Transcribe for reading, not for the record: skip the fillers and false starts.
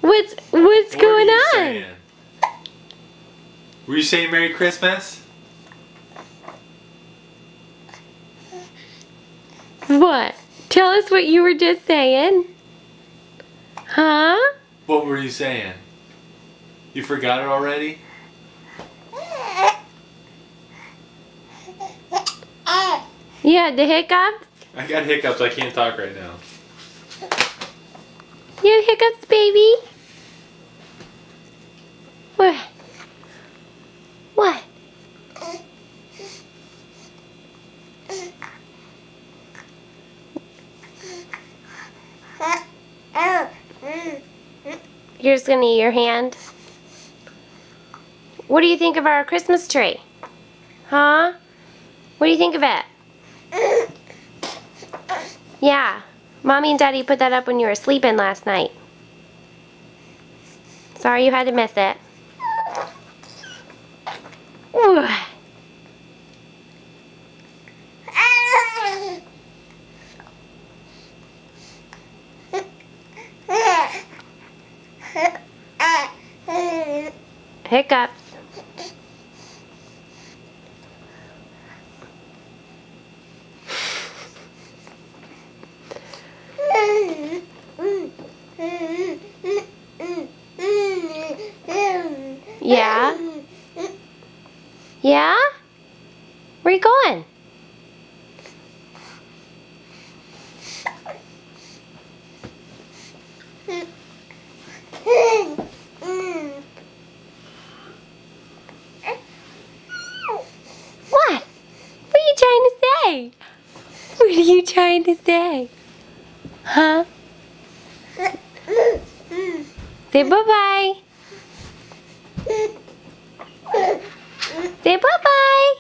What's What going were you on? saying? Were you saying Merry Christmas? What? Tell us what you were just saying. Huh? What were you saying? You forgot it already? You had the hiccups? I got hiccups. I can't talk right now. You have hiccups, baby? What? What? You're just gonna eat your hand? What do you think of our Christmas tree? Huh? What do you think of it? Yeah. Mommy and Daddy put that up when you were sleeping last night. Sorry you had to miss it. Ooh. Hiccups. Yeah? Yeah? Where you going? What? What are you trying to say? What are you trying to say? Huh? Say bye-bye. Say bye-bye.